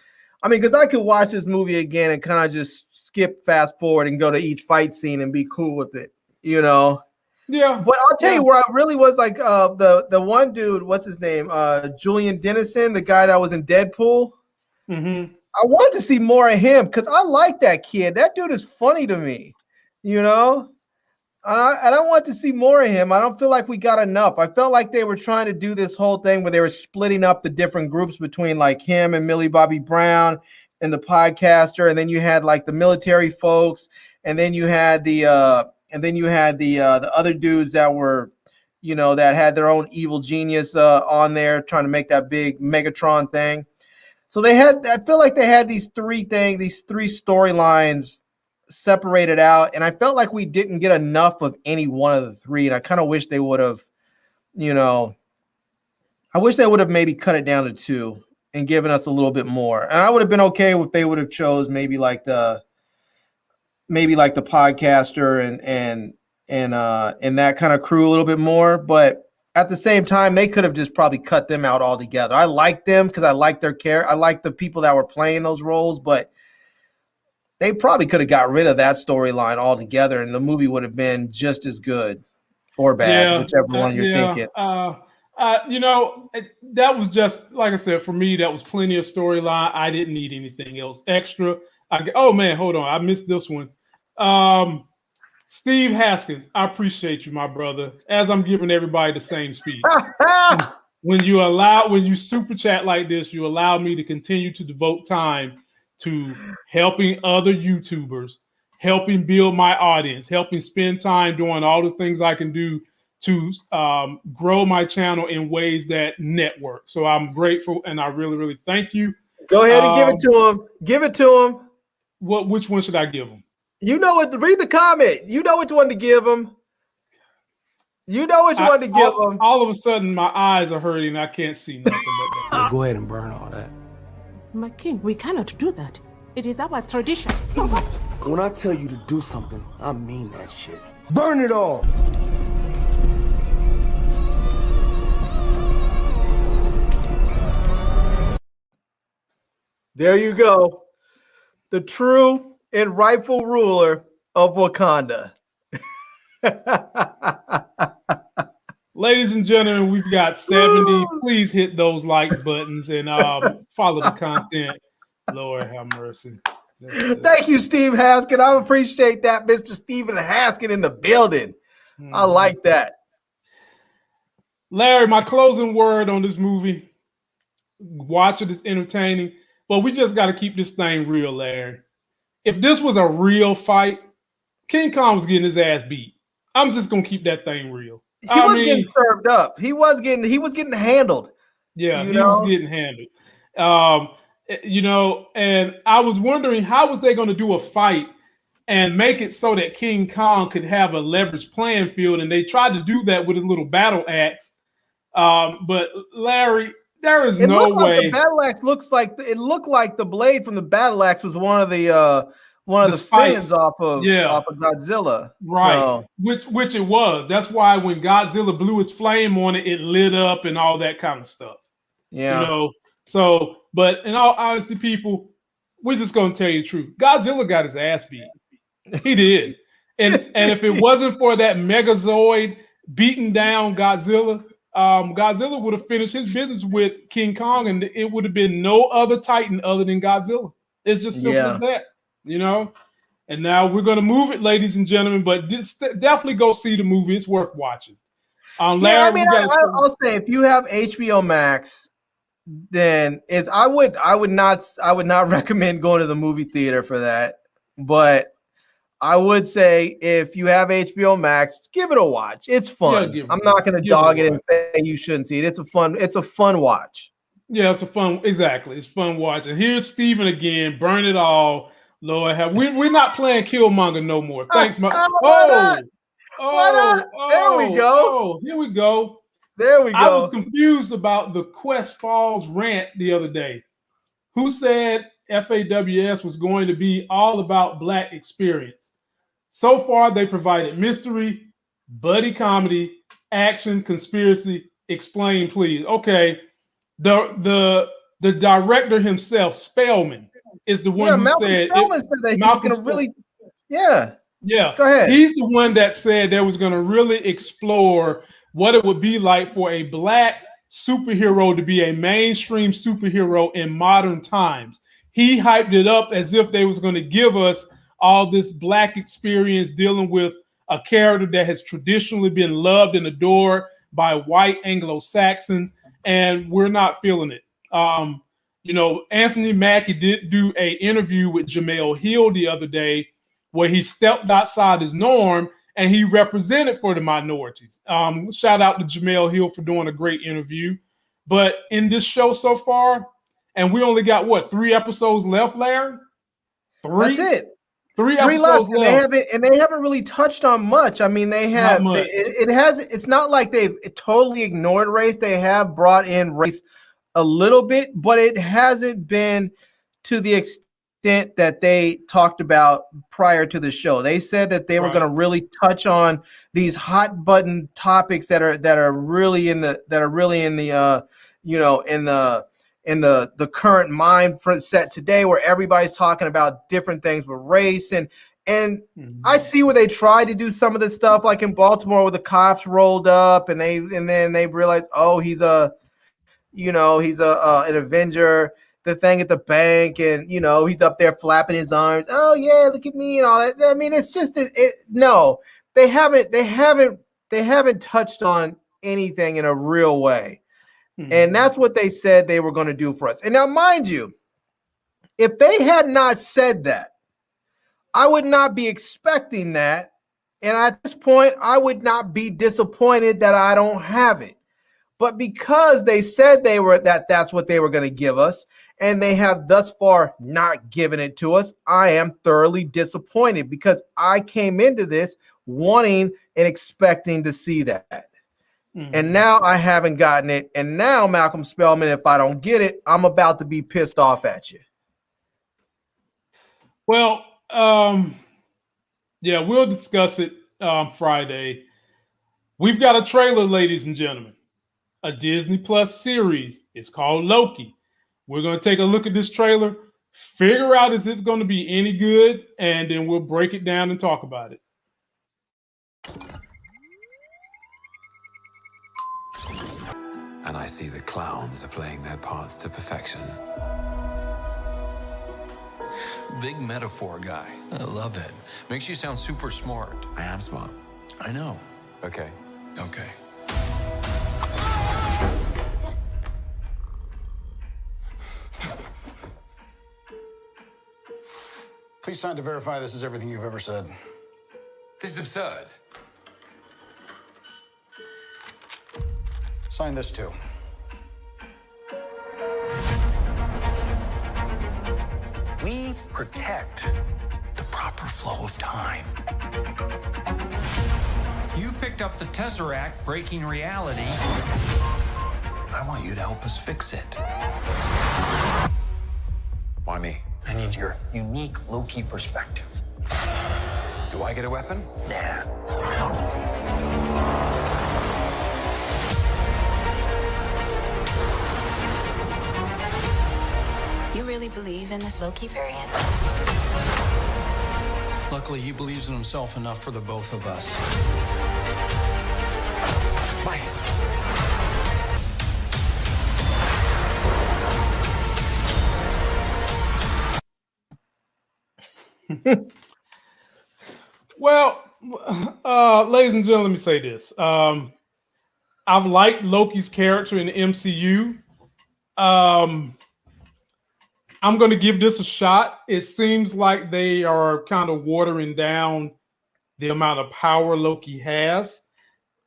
I mean, because I could watch this movie again and kind of just skip, fast forward, and go to each fight scene and be cool with it, you know? Yeah. But I'll tell you where I really was like the one dude, what's his name? Julian Dennison, the guy that was in Deadpool. Mm-hmm. I wanted to see more of him because I like that kid. That dude is funny to me, you know? And I want to see more of him. I don't feel like we got enough. I felt like they were trying to do this whole thing where they were splitting up the different groups between like him and Millie Bobby Brown and the podcaster, and then you had like the military folks, and then you had the other dudes that were, you know, that had their own evil genius on there trying to make that big Megatron thing. So I feel like they had these three storylines separated out, and I felt like we didn't get enough of any one of the three, and I kind of wish they would have, you know, I wish they would have maybe cut it down to two and given us a little bit more. And I would have been okay if they would have chose maybe like the podcaster and that kind of crew a little bit more, but at the same time they could have just probably cut them out altogether. I like them because I like their care. I like the people that were playing those roles, but they probably could have got rid of that storyline altogether, and the movie would have been just as good or bad, whichever one you're thinking. You know, that was just, like I said, for me, that was plenty of storyline. I didn't need anything else extra. Oh, man, hold on. I missed this one. Steve Haskins, I appreciate you, my brother, as I'm giving everybody the same speed. When you super chat like this, you allow me to continue to devote time to helping other YouTubers, helping build my audience, helping spend time doing all the things I can do to grow my channel in ways that network. So I'm grateful, and I really, really thank you. Go ahead and give it to him. Give it to him. Which one should I give him? You know what? Read the comment. You know which one to give him. You know which one to give him. All of a sudden, my eyes are hurting. I can't see nothing but that. Go ahead and burn all that. My king, we cannot do that. It is our tradition. When I tell you to do something, I mean that shit. Burn it all! There you go. The true and rightful ruler of Wakanda. Ladies and gentlemen, we've got 70. Please hit those like buttons and follow the content. Lord have mercy. Thank you, Steve Haskin. I appreciate that, Mr. Stephen Haskin in the building. I like that. Larry, my closing word on this movie. Watch it, it's entertaining, but we just got to keep this thing real, Larry. If this was a real fight, King Kong was getting his ass beat. I'm just gonna keep that thing real. He was getting served up. He was getting handled. Yeah, he was getting handled. And I was wondering how was they going to do a fight and make it so that King Kong could have a leveraged playing field, and they tried to do that with his little battle axe. But Larry, there is no way. The battle axe looked like the blade from the battle axe was one of the fins off of Godzilla. Right. So. Which it was. That's why when Godzilla blew his flame on it, it lit up and all that kind of stuff. Yeah. So, but in all honesty, people, we're just gonna tell you the truth. Godzilla got his ass beat. He did. And if it wasn't for that Megazord beating down Godzilla, Godzilla would have finished his business with King Kong, and it would have been no other Titan other than Godzilla. It's just simple as that. And now we're going to move it, ladies and gentlemen, but definitely go see the movie. It's worth watching. Larry, I'll say if you have HBO Max, then I would not recommend going to the movie theater for that. But I would say if you have HBO Max, give it a watch. It's fun. I'm not going to dog it and say you shouldn't see it. It's a fun watch. Yeah, it's fun watching. Here's Steven again. Burn it all. Lord have we're not playing Killmonger no more. Thanks, my Why not? There we go. Here we go. There we go. I was confused about the Quest Falls rant the other day. Who said FAWS was going to be all about Black experience? So far, they provided mystery, buddy comedy, action, conspiracy. Explain, please. Okay, the director himself, Spellman, is the one who said Spellman said that he was going to really. Yeah. Go ahead. He's the one that said they was going to really explore what it would be like for a Black superhero to be a mainstream superhero in modern times. He hyped it up as if they was going to give us all this Black experience dealing with a character that has traditionally been loved and adored by white Anglo-Saxons, and we're not feeling it. Anthony Mackie did do an interview with Jamel Hill the other day where he stepped outside his norm and he represented for the minorities. Shout out to Jamel Hill for doing a great interview. But in this show so far, and we only got 3 episodes left, Larry? 3? That's it. 3 episodes left. And they haven't really touched on much. I mean, they have. It's not like they've totally ignored race. They have brought in race a little bit, but it hasn't been to the extent that they talked about prior to the show. They said that they were going to really touch on these hot button topics that are really in the current mind set today, where everybody's talking about different things with race and I see where they tried to do some of this stuff, like in Baltimore, where the cops rolled up and then they realized, oh, he's an Avenger. The thing at the bank, and he's up there flapping his arms. Oh yeah, look at me and all that. I mean, it's just no, they haven't touched on anything in a real way, and that's what they said they were going to do for us. And now, mind you, if they had not said that, I would not be expecting that, and at this point, I would not be disappointed that I don't have it. But because they said that's what they were going to give us, and they have thus far not given it to us, I am thoroughly disappointed because I came into this wanting and expecting to see that. And now I haven't gotten it. And now, Malcolm Spellman, if I don't get it, I'm about to be pissed off at you. Well, we'll discuss it Friday. We've got a trailer, ladies and gentlemen. A Disney Plus series. It's called Loki. We're going to take a look at this trailer. Figure out is it going to be any good, and then we'll break it down and talk about it. And I see the clowns are playing their parts to perfection. Big metaphor guy. I love it. Makes you sound super smart. I am smart. I know. Okay. Okay. Please sign to verify this is everything you've ever said. This is absurd. Sign this too. We protect the proper flow of time. You picked up the Tesseract breaking reality. I want you to help us fix it. Why me? I need your unique Loki perspective. Do I get a weapon? Nah. You really believe in this Loki variant? Luckily, he believes in himself enough for the both of us. Why? Well, ladies and gentlemen, let me say this. I've liked Loki's character in the MCU. I'm going to give this a shot. It seems like they are kind of watering down the amount of power Loki has.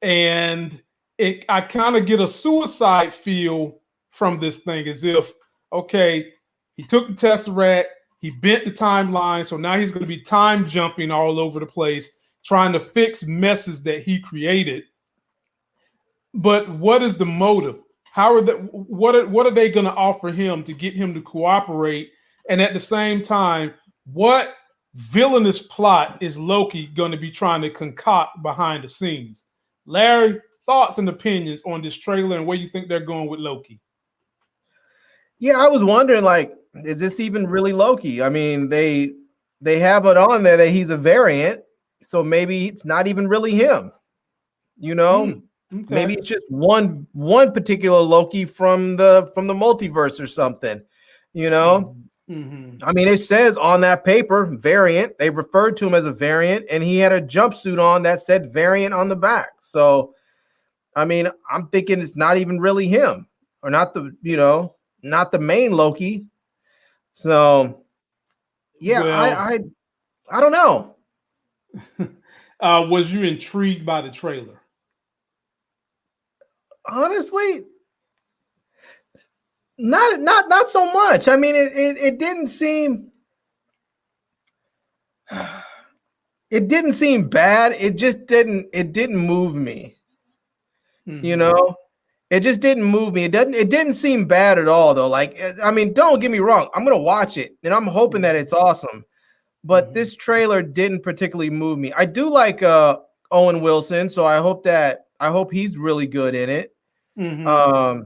And I kind of get a suicide feel from this thing, as if, okay, he took the Tesseract, he bent the timeline, so now he's going to be time jumping all over the place, trying to fix messes that he created. But what is the motive? How are what are they going to offer him to get him to cooperate? And at the same time, what villainous plot is Loki going to be trying to concoct behind the scenes? Larry, thoughts and opinions on this trailer and where you think they're going with Loki? Yeah, I was wondering, like, is this even really Loki? I mean, they have it on there that he's a variant, so maybe it's not even really him. You know? Okay. Maybe it's just one particular Loki from the multiverse or something, you know. Mm-hmm. I mean, it says on that paper variant. They referred to him as a variant, and he had a jumpsuit on that said variant on the back. So, I mean, I'm thinking it's not even really him, or not the main Loki. So, yeah, Well, I don't know. Was you intrigued by the trailer? Honestly, not so much. I mean, it didn't seem bad. It just didn't move me. Mm-hmm. You know, it just didn't move me. It didn't seem bad at all, though. Like, I mean, don't get me wrong. I'm gonna watch it, and I'm hoping that it's awesome. But this trailer didn't particularly move me. I do like Owen Wilson, so I hope he's really good in it. Mm-hmm.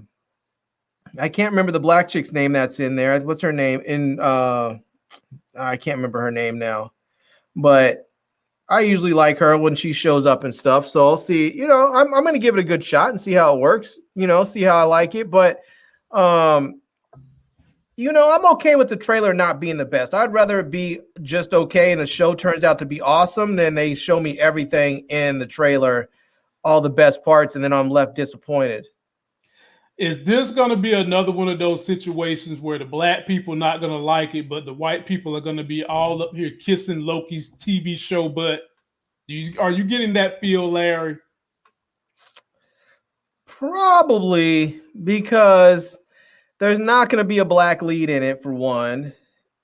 I can't remember the black chick's name that's in there. What's her name? I can't remember her name now, but I usually like her when she shows up and stuff. So I'll see. You know, I'm going to give it a good shot and see how it works. You know, see how I like it. But you know, I'm okay with the trailer not being the best. I'd rather it be just okay and the show turns out to be awesome than they show me everything in the trailer, all the best parts, and then I'm left disappointed. Is this going to be another one of those situations where the black people not going to like it, but the white people are going to be all up here kissing Loki's TV show butt? Are you getting that feel, Larry? Probably, because there's not going to be a black lead in it, for one.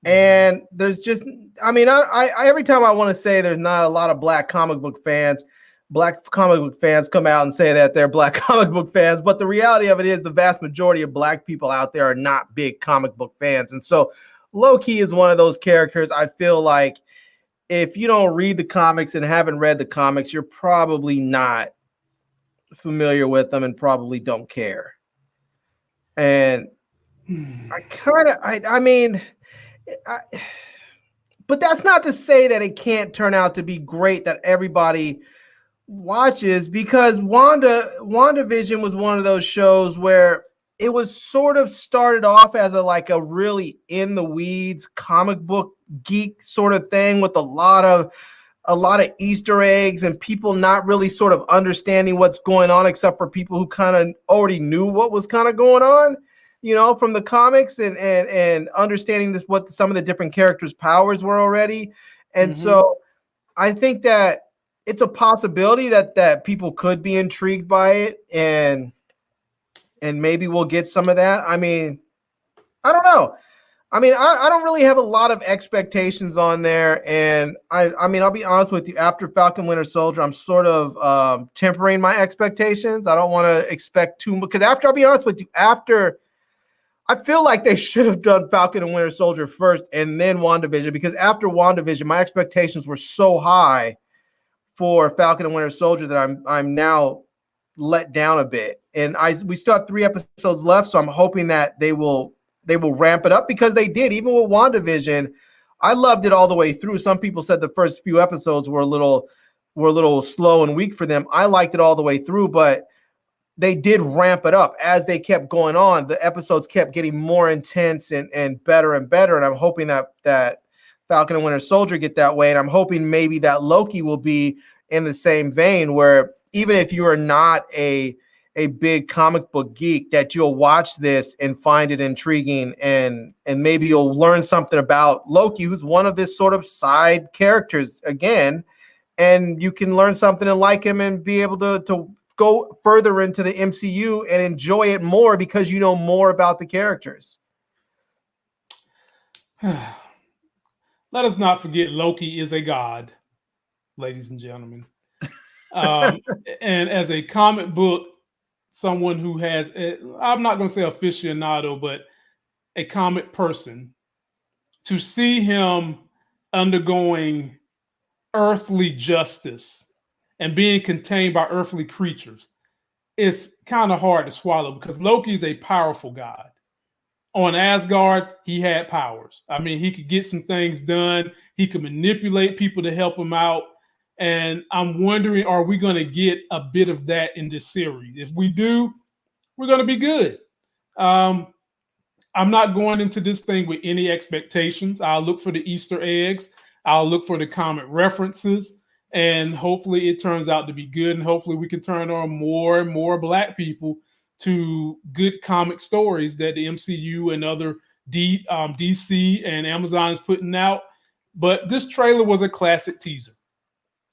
And there's just, I mean, I every time I want to say there's not a lot of black comic book fans come out and say that they're black comic book fans. But the reality of it is the vast majority of black people out there are not big comic book fans. And so Loki is one of those characters. I feel like if you don't read the comics and haven't read the comics, you're probably not familiar with them and probably don't care. And I mean, But that's not to say that it can't turn out to be great that everybody watches, because WandaVision was one of those shows where it was sort of started off as a really in the weeds comic book geek sort of thing with a lot of Easter eggs and people not really sort of understanding what's going on, except for people who kind of already knew what was kind of going on, from the comics and understanding what some of the different characters' powers were already. And so I think that it's a possibility that people could be intrigued by it, and maybe we'll get some of that. I mean, I don't know. I mean, I don't really have a lot of expectations on there. And I mean, I'll be honest with you, after Falcon Winter Soldier, I'm sort of tempering my expectations. I don't want to expect too much, because I'll be honest with you, I feel like they should have done Falcon and Winter Soldier first and then WandaVision, because after WandaVision, my expectations were so high for Falcon and Winter Soldier that I'm now let down a bit. And we still have 3 episodes left, so I'm hoping that they will ramp it up, because they did. Even with WandaVision, I loved it all the way through. Some people said the first few episodes were a little slow and weak for them. I liked it all the way through, but they did ramp it up as they kept going on. The episodes kept getting more intense and better and better. And I'm hoping that Falcon and Winter Soldier get that way. And I'm hoping maybe that Loki will be in the same vein, where even if you are not a big comic book geek, that you'll watch this and find it intriguing, and maybe you'll learn something about Loki, who's one of this sort of side characters again, and you can learn something and like him and be able to go further into the MCU and enjoy it more because you know more about the characters. Let us not forget Loki is a god, ladies and gentlemen. And as a comic book, someone who has, I'm not going to say aficionado, but a comic person, to see him undergoing earthly justice and being contained by earthly creatures, it's kind of hard to swallow, because Loki's a powerful god. On Asgard, he had powers. I mean, he could get some things done. He could manipulate people to help him out. And I'm wondering, are we going to get a bit of that in this series? If we do, we're going to be good. I'm not going into this thing with any expectations. I'll look for the Easter eggs. I'll look for the comic references. And hopefully it turns out to be good. And hopefully we can turn on more and more Black people to good comic stories that the MCU and other DC and Amazon is putting out. But this trailer was a classic teaser.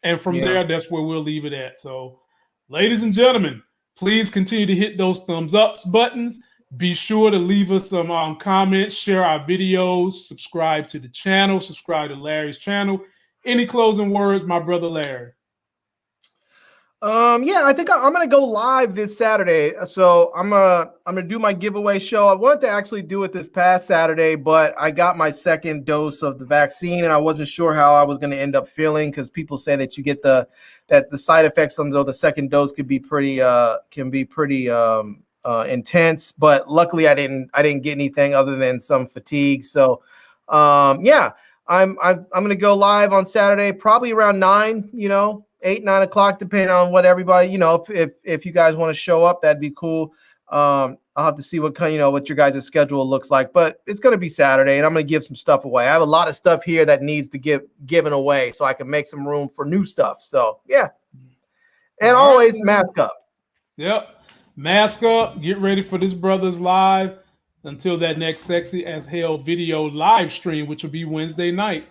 And from there, that's where we'll leave it at. So, ladies and gentlemen, please continue to hit those thumbs up buttons. Be sure to leave us some comments, share our videos, subscribe to the channel, subscribe to Larry's channel. Any closing words, my brother Larry? Yeah, I think I'm gonna go live this Saturday. So I'm gonna do my giveaway show. I wanted to actually do it this past Saturday, but I got my second dose of the vaccine and I wasn't sure how I was gonna end up feeling, because people say that you get the side effects on the second dose can be pretty intense. But luckily I didn't get anything other than some fatigue. So yeah, I'm gonna go live on Saturday, probably around 9, 8, 9 o'clock, depending on what everybody, if you guys want to show up, that'd be cool. I'll have to see what your guys' schedule looks like, but it's going to be Saturday and I'm going to give some stuff away. I have a lot of stuff here that needs to get given away so I can make some room for new stuff. So yeah. And always mask up. Yep. Mask up. Get ready for this brother's live until that next Sexy as Hell video live stream, which will be Wednesday night.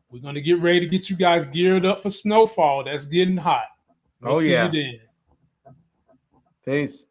We're going to get ready to get you guys geared up for snowfall. That's getting hot. We'll see you then. Peace.